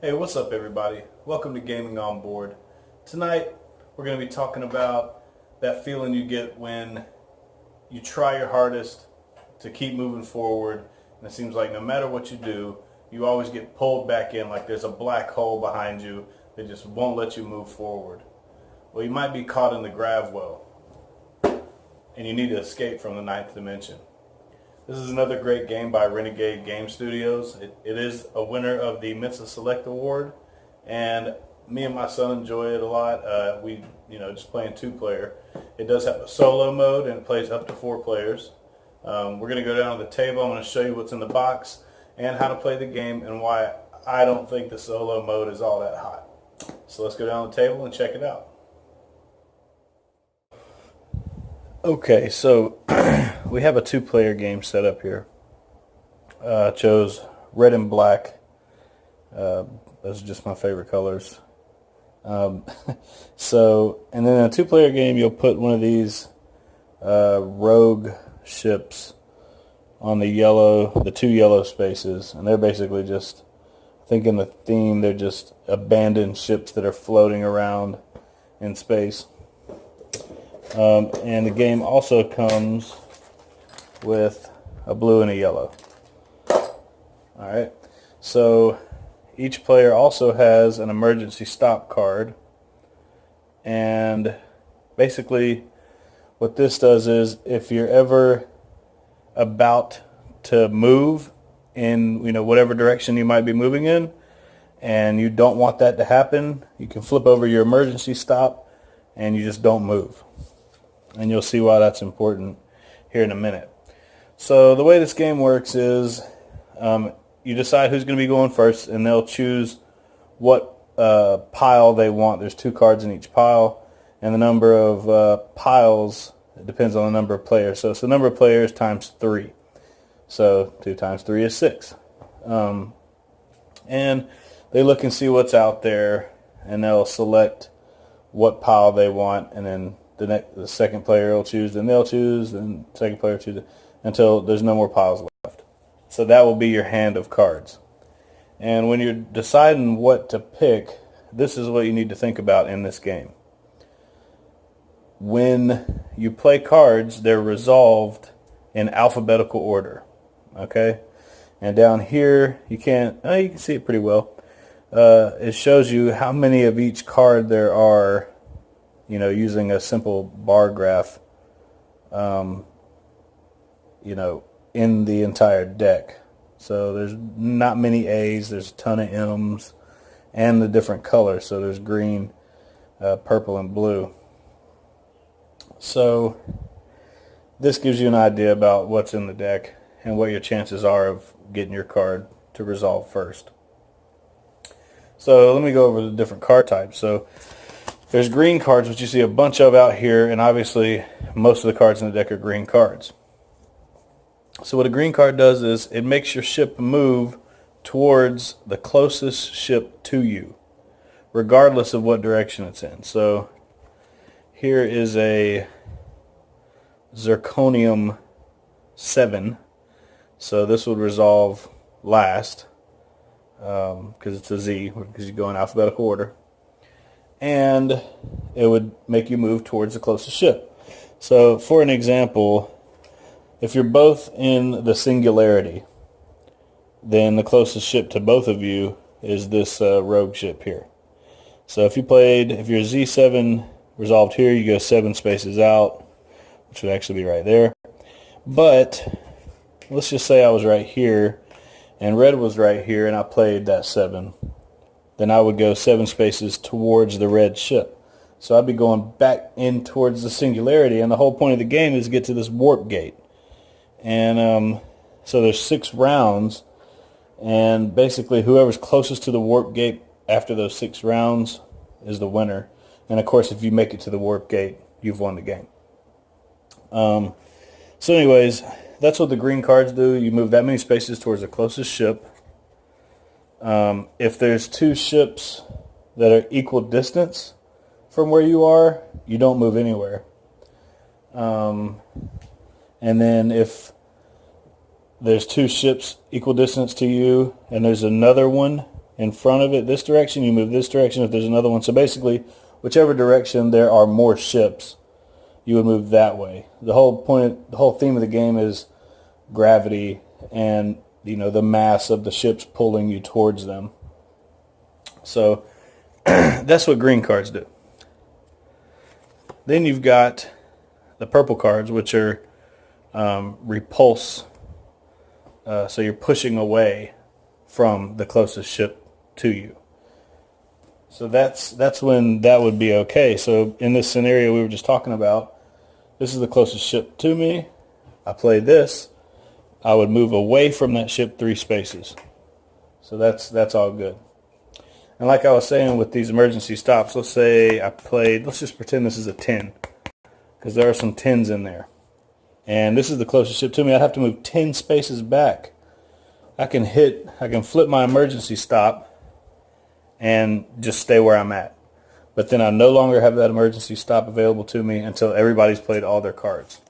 Hey, what's up everybody? Welcome to Gaming on Board. Tonight we're going to be talking about that feeling you get when you try your hardest to keep moving forward and it seems like no matter what you do, you always get pulled back in like there's a black hole behind you that just won't let you move forward. Well, you might be caught in the Gravwell and you need to escape from the ninth dimension. This is another great game by Renegade Game Studios. It is a winner of the Mensa Select Award, and me and my son enjoy it a lot. We just playing two-player. It does have a solo mode, and it plays up to 4 players. We're going to go down to the table. I'm going to show you what's in the box and how to play the game and why I don't think the solo mode is all that hot. So let's go down the table and check it out. Okay, so we have a 2-player game set up here. Chose red and black. Those are just my favorite colors. And then in a 2-player game, you'll put one of these rogue ships on the 2 yellow spaces, and they're basically just, I think in the theme, they're just abandoned ships that are floating around in space. And the game also comes with a blue and a yellow. Alright, so each player also has an emergency stop card, and basically what this does is if you're ever about to move in whatever direction you might be moving in and you don't want that to happen, you can flip over your emergency stop and you just don't move. And you'll see why that's important here in a minute. So the way this game works is you decide who's going to be going first, and they'll choose what pile they want. There's 2 cards in each pile, and the number of piles, it depends on the number of players. So it's the number of players times 3. So 2 times 3 is 6. And they look and see what's out there, and they'll select what pile they want, and then the second player will choose, then they'll choose, then the second player chooses, until there's no more piles left. So that will be your hand of cards. And when you're deciding what to pick, this is what you need to think about in this game. When you play cards, they're resolved in alphabetical order. Okay? And down here, you can see it pretty well. It shows you how many of each card there are, using a simple bar graph, in the entire deck. So there's not many A's, there's a ton of M's, and the different colors. So there's green, purple, and blue. So this gives you an idea about what's in the deck and what your chances are of getting your card to resolve first. So let me go over the different card types. So there's green cards, which you see a bunch of out here, and obviously most of the cards in the deck are green cards. So what a green card does is it makes your ship move towards the closest ship to you, regardless of what direction it's in. So here is a Zirconium 7. So this would resolve last, because it's a Z, because you go in alphabetical order. And it would make you move towards the closest ship. So for an example, if you're both in the singularity, then the closest ship to both of you is this rogue ship here. So if you're Z7 resolved here, you go 7 spaces out, which would actually be right there. But let's just say I was right here and red was right here and I played that 7. Then I would go 7 spaces towards the red ship. So I'd be going back in towards the singularity, and the whole point of the game is to get to this warp gate. And so there's 6 rounds, and basically whoever's closest to the warp gate after those 6 rounds is the winner. And of course, if you make it to the warp gate, you've won the game. So anyways, that's what the green cards do. You move that many spaces towards the closest ship. If there's 2 ships that are equal distance from where you are, you don't move anywhere. And then if there's 2 ships equal distance to you and there's another one in front of it this direction, you move this direction if there's another one. So basically, whichever direction there are more ships, you would move that way. The whole theme of the game is gravity and, you know, the mass of the ships pulling you towards them. So that's what green cards do. Then you've got the purple cards, which are repulse. So you're pushing away from the closest ship to you. So that's when that would be okay. So in this scenario we were just talking about, this is the closest ship to me. I play this. I would move away from that ship 3 spaces. So that's all good. And like I was saying with these emergency stops, let's say let's just pretend this is a 10, because there are some 10s in there. And this is the closest ship to me. I'd have to move 10 spaces back. I can flip my emergency stop and just stay where I'm at. But then I no longer have that emergency stop available to me until everybody's played all their cards.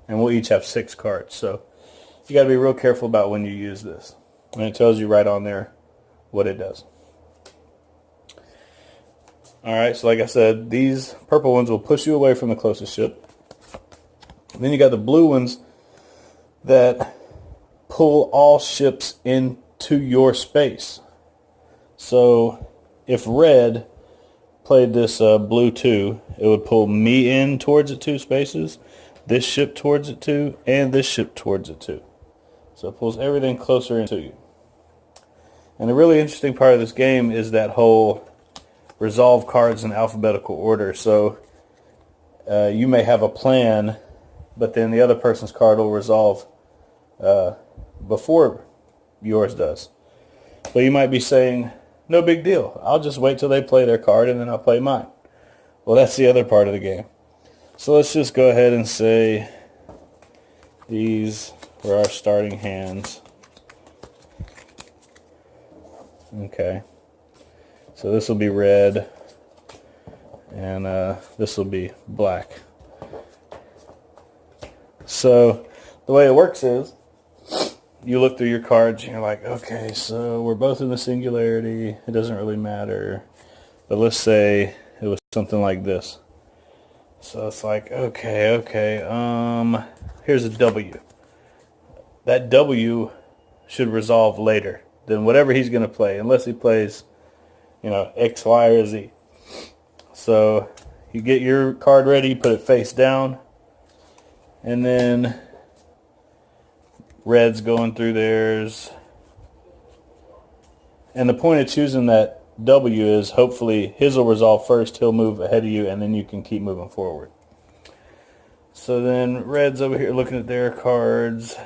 And we'll each have 6 cards. So you got to be real careful about when you use this. And it tells you right on there what it does. Alright, so like I said, these purple ones will push you away from the closest ship. And then you got the blue ones that pull all ships into your space. So if red played this blue 2, it would pull me in towards it 2 spaces, this ship towards it 2, and this ship towards it 2. So it pulls everything closer into you. And the really interesting part of this game is that whole resolve cards in alphabetical order. So you may have a plan, but then the other person's card will resolve before yours does. But you might be saying, no big deal, I'll just wait till they play their card and then I'll play mine. Well, that's the other part of the game. So let's just go ahead and say these were our starting hands. Okay. So this will be red, and this will be black. So the way it works is, you look through your cards and you're like, okay, so we're both in the singularity. It doesn't really matter. But let's say it was something like this. So it's like, okay, here's a W. That W should resolve later than whatever he's going to play, unless he plays, you know, X, Y, or Z. So you get your card ready, you put it face down, and then red's going through theirs. And the point of choosing that W is hopefully his will resolve first, he'll move ahead of you, and then you can keep moving forward. So then red's over here looking at their cards,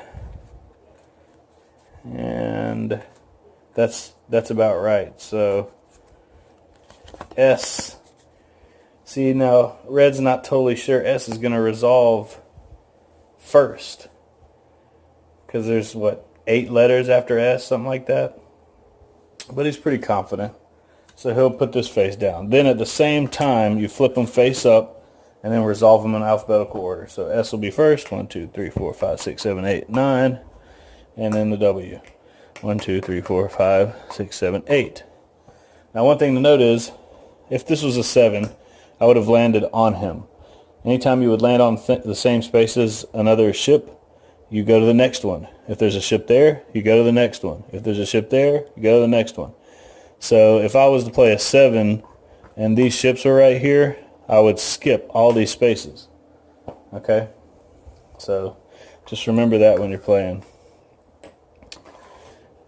and that's about right. So S. See, now red's not totally sure S is going to resolve first, because there's, what, 8 letters after S, something like that. But he's pretty confident. So he'll put this face down. Then at the same time, you flip them face up and then resolve them in alphabetical order. So S will be first. 1, 2, 3, 4, 5, 6, 7, 8, 9. And then the W. 1, 2, 3, 4, 5, 6, 7, 8. Now one thing to note is, if this was a 7, I would have landed on him. Anytime you would land on the same space as another ship, you go to the next one. If there's a ship there, you go to the next one. If there's a ship there, you go to the next one. So if I was to play a 7 and these ships are right here, I would skip all these spaces. Okay? So just remember that when you're playing.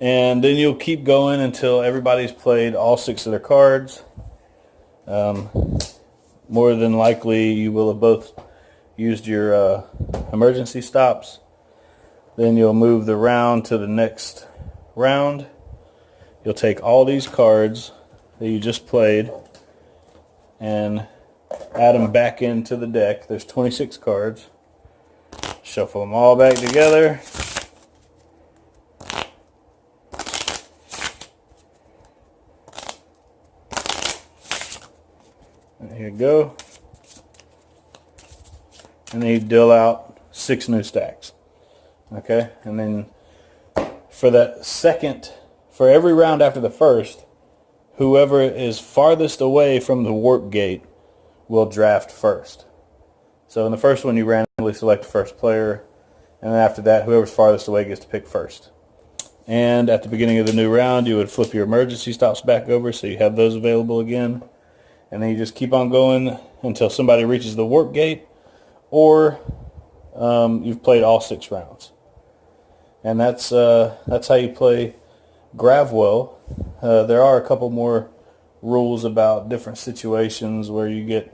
And then you'll keep going until everybody's played all 6 of their cards. More than likely you will have both used your emergency stops. Then you'll move the round to the next round. You'll take all these cards that you just played and add them back into the deck. There's 26 cards. Shuffle them all back together. And here you go. And then you deal out 6 new stacks. Okay, and then for that second, for every round after the first, whoever is farthest away from the warp gate will draft first. So in the first one, you randomly select the first player, and then after that, whoever's farthest away gets to pick first. And at the beginning of the new round, you would flip your emergency stops back over so you have those available again. And then you just keep on going until somebody reaches the warp gate, or you've played all 6 rounds. And that's how you play Gravwell. There are a couple more rules about different situations where you get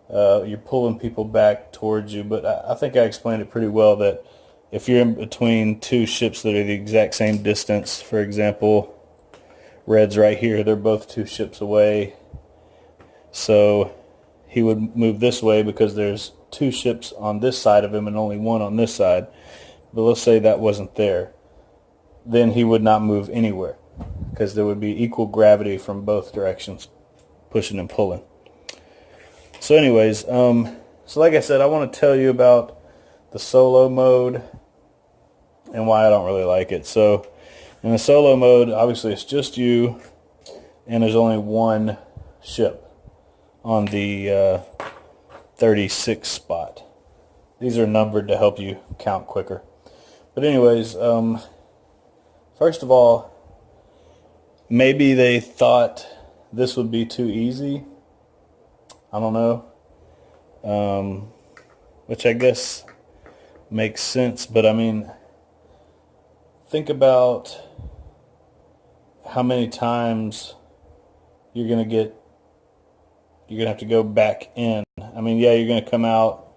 you're pulling people back towards you, but I think I explained it pretty well that if you're in between 2 ships that are the exact same distance, for example, Red's right here, they're both 2 ships away, so he would move this way because there's 2 ships on this side of him and only 1 on this side. But let's say that wasn't there. Then he would not move anywhere because there would be equal gravity from both directions, pushing and pulling. So anyways, so like I said, I want to tell you about the solo mode and why I don't really like it. So in the solo mode, obviously it's just you, and there's only 1 ship on the 36 spot. These are numbered to help you count quicker. But anyways, first of all, maybe they thought this would be too easy. I don't know. Which I guess makes sense, but I mean, think about how many times you're going to have to go back in. I mean, yeah, you're going to come out,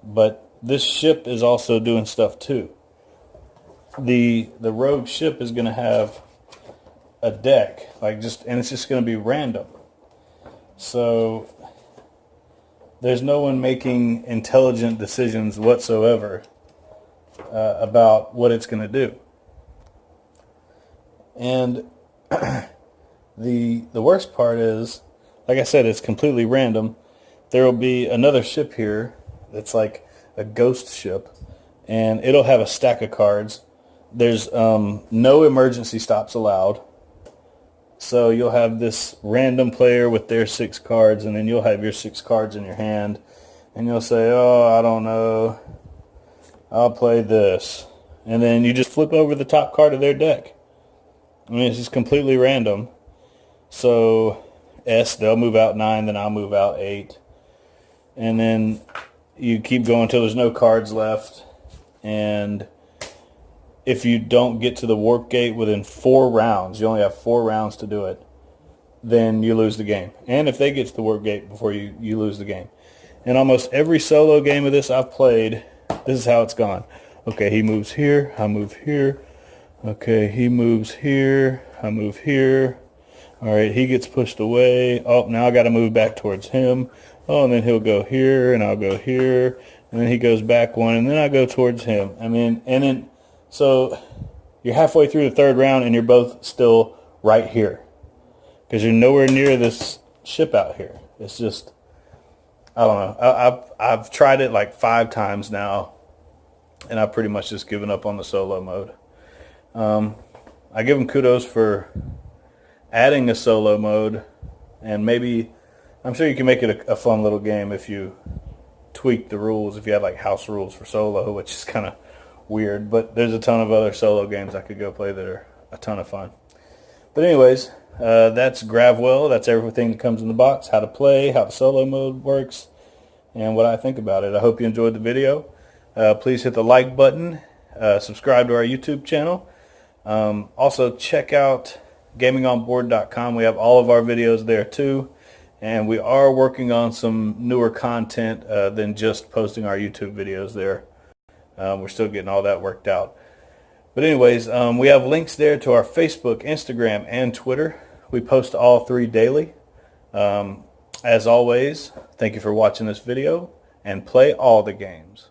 but this ship is also doing stuff too. The rogue ship is going to have a deck, and it's just going to be random. So there's no one making intelligent decisions whatsoever about what it's going to do. And the worst part is, like I said, it's completely random. There will be another ship here that's like a ghost ship, and it'll have a stack of cards. There's no emergency stops allowed. So you'll have this random player with their 6 cards, and then you'll have your 6 cards in your hand, and you'll say, oh, I don't know, I'll play this. And then you just flip over the top card of their deck. I mean, it's just completely random. So they'll move out 9, then I'll move out 8. And then you keep going until there's no cards left. And if you don't get to the warp gate within 4 rounds, you only have 4 rounds to do it, then you lose the game. And if they get to the warp gate before you lose the game. In almost every solo game of this I've played, this is how it's gone. Okay, he moves here, I move here. Okay, he moves here, I move here. All right, he gets pushed away. Oh, now I got to move back towards him. Oh, and then he'll go here, and I'll go here. And then he goes back 1, and then I go towards him. I mean, and then, so you're halfway through the 3rd round, and you're both still right here. Because you're nowhere near this ship out here. It's just, I don't know. I've tried it like 5 times now, and I've pretty much just given up on the solo mode. I give them kudos for adding a solo mode, and maybe, I'm sure you can make it a fun little game if you tweak the rules, if you had like house rules for solo, which is kind of weird, but there's a ton of other solo games I could go play that are a ton of fun. But anyways, that's Gravwell. That's everything that comes in the box, how to play, how the solo mode works, and what I think about it. I hope you enjoyed the video. Please hit the like button, subscribe to our YouTube channel. Also check out gamingonboard.com. We have all of our videos there too, and we are working on some newer content than just posting our YouTube videos there. We're still getting all that worked out. But anyways, we have links there to our Facebook, Instagram, and Twitter. We post all 3 daily. As always, thank you for watching this video, and play all the games.